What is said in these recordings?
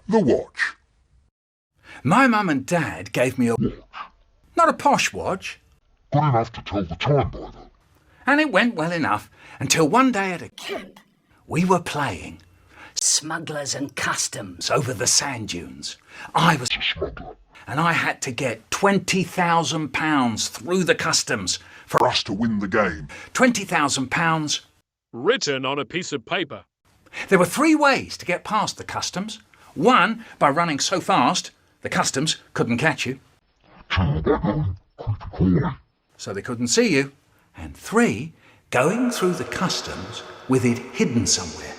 The watch. My mum and dad gave me a watch. Not a posh watch. Good enough to tell the time by, though. And it went well enough until one day at a camp we were playing smugglers and customs over the sand dunes. I was a smuggler, and I had to get £20,000 through the customs for us to win the game. £20,000 written on a piece of paper. There were 3 ways to get past the customs. 1, by running so fast the customs couldn't catch you, 2, by going quickly, so they couldn't see you, and 3, going through the customs with it hidden somewhere.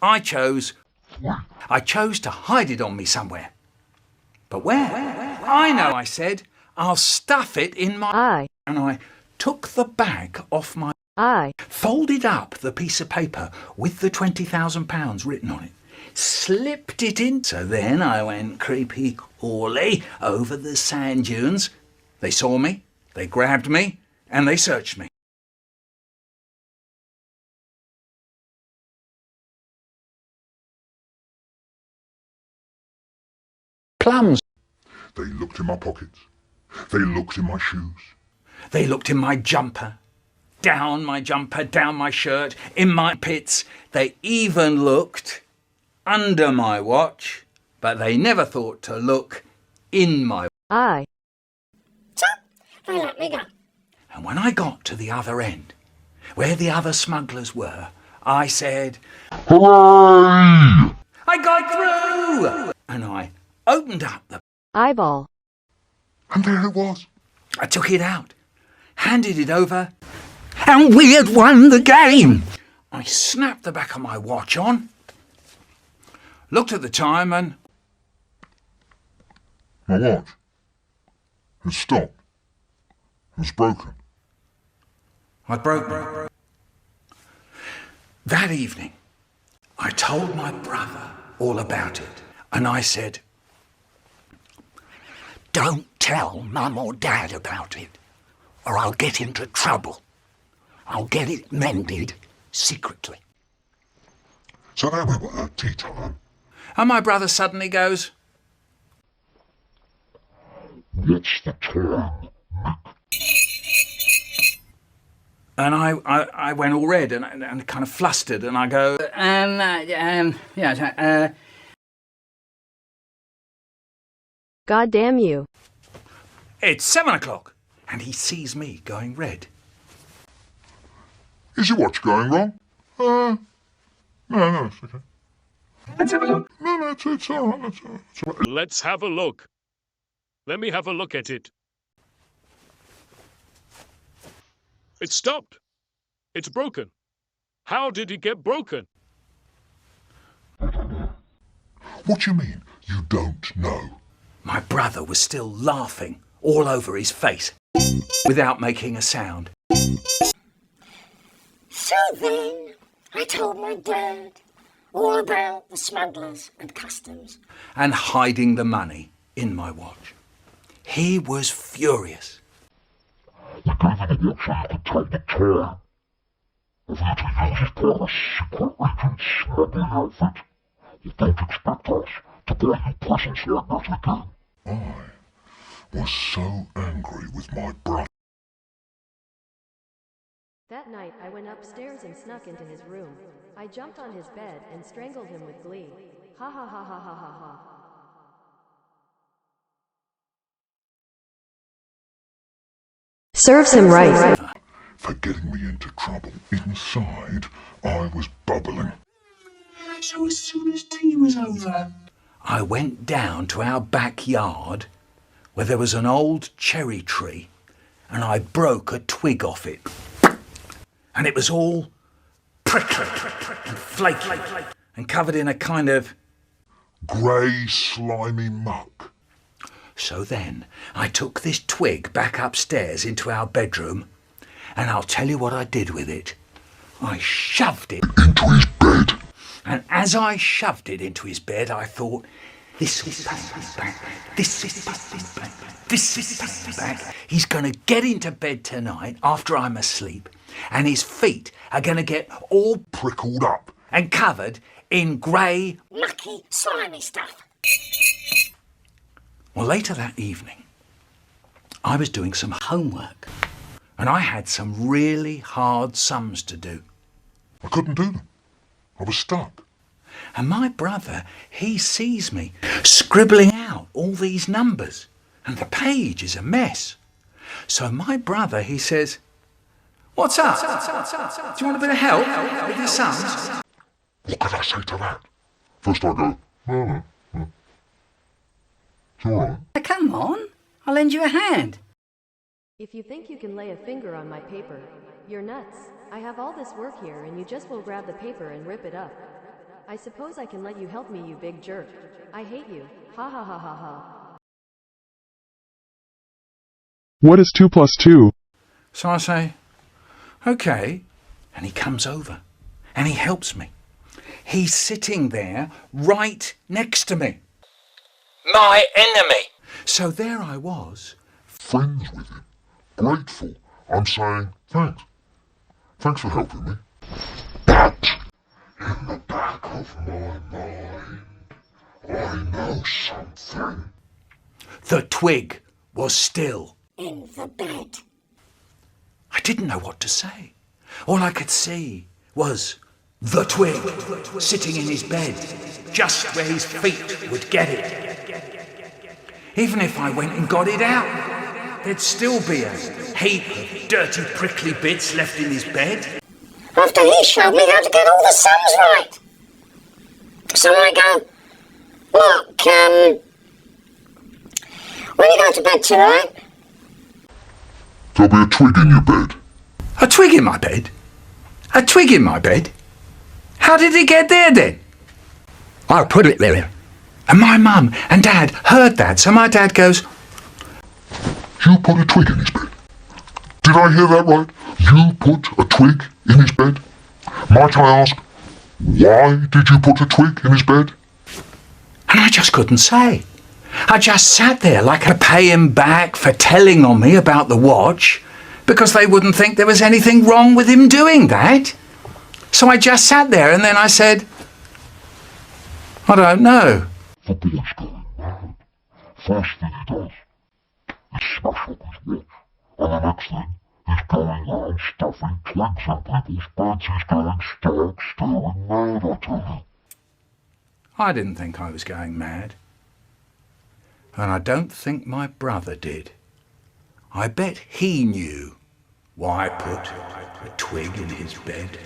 I chose to hide it on me somewhere. But where? I know, I said. I'll stuff it in my eye. And I took the bag off my eye, folded up the piece of paper with the £20,000 written on it, slipped it in. So then I went creepy-crawly over the sand dunes. They saw me, they grabbed me, and they searched me. Plums. They looked in my pockets. They looked in my shoes. They looked in my jumper, down my jumper, down my shirt, in my pits. They even looked under my watch, but they never thought to look in my eye. So, they let me go. And when I got to the other end, where the other smugglers were, I said, Hooray! I got through! And I opened up the eyeball. And there it was. I took it out, handed it over, and we had won the game. I snapped the back of my watch on, looked at the time, and My watch had stopped. It was broken. I'd broken it. That evening, I told my brother all about it, and I said, "Don't tell Mum or Dad about it, or I'll get into trouble. I'll get it mended secretly." So there we were at tea time. And my brother suddenly goes, What's the time? and I went all red and kind of flustered, and I go, God damn you. "It's 7 o'clock." And he sees me going red. Is your watch going wrong? No, it's okay. Let's have a look. No, it's all right. It's all right. Let's have a look. Let me have a look at it. It stopped. It's broken. How did it get broken? What do you mean, you don't know? My brother was still laughing all over his face without making a sound. So then, I told my dad all about the smugglers and customs. And hiding the money in my watch. He was furious. You gave me the watch so you could take the tour. If you to use it for a secret agent smuggling outfit, you don't expect us to buy you presents like that again. I was so angry with my brother. That night, I went upstairs and snuck into his room. I jumped on his bed and strangled him with glee. Ha ha ha ha ha ha ha. Serves him right. For getting me into trouble. Inside, I was bubbling. So as soon as tea was over, I went down to our backyard where there was an old cherry tree, and I broke a twig off it. And it was all prickly and flaky and covered in a kind of Grey, slimy muck. So then I took this twig back upstairs into our bedroom, and I'll tell you what I did with it. I shoved it Into his bed. And as I shoved it into his bed, I thought, this is back. He's going to get into bed tonight after I'm asleep, and his feet are going to get all Prickled up. and covered in grey. Mucky, slimy stuff. Well, later that evening, I was doing some homework and I had some really hard sums to do. I couldn't do them. I was stuck. And my brother, he sees me scribbling out all these numbers and the page is a mess. So my brother, he says, "What's up? Do you want a bit of help with your sums?" What could I say to that? First I go, no. It's all right. Come on, I'll lend you a hand. If you think you can lay a finger on my paper, you're nuts. I have all this work here and you just will grab the paper and rip it up. I suppose I can let you help me, you big jerk. I hate you. Ha ha ha ha ha. What is 2 plus 2? So I say, "Okay." And he comes over and he helps me. He's sitting there right next to me. My enemy. So there I was. Friends with him. Grateful. I'm saying, thanks. Thanks for helping me. But, in the back of my mind, I know something. The twig was still In the bed. I didn't know what to say. All I could see was the twig sitting in his bed, just where his feet would get it. Even if I went and got it out, there'd still be a heap of dirty, prickly bits left in his bed. After he showed me how to get all the sums right. So I go, "Look, when you go to bed tonight, There'll be a twig in your bed. A twig in my bed? A twig in my bed? How did it get there then? I put it there. And my mum and dad heard that, so my dad goes, You put a twig in his bed. Did I hear that right? You put a twig in his bed? Might I ask, why did you put a twig in his bed? and I just couldn't say. I just sat there like I'd pay him back for telling on me about the watch, because they wouldn't think there was anything wrong with him doing that. So I just sat there and then I said, "I don't know." The boy's going mad. First thing he does is smash up his watch. And the next thing, he's going around stuffing twigs in people's beds. He's going stark, staring mad, I tell you. I didn't think I was going mad. And I don't think my brother did. I bet he knew why I put a twig in his bed.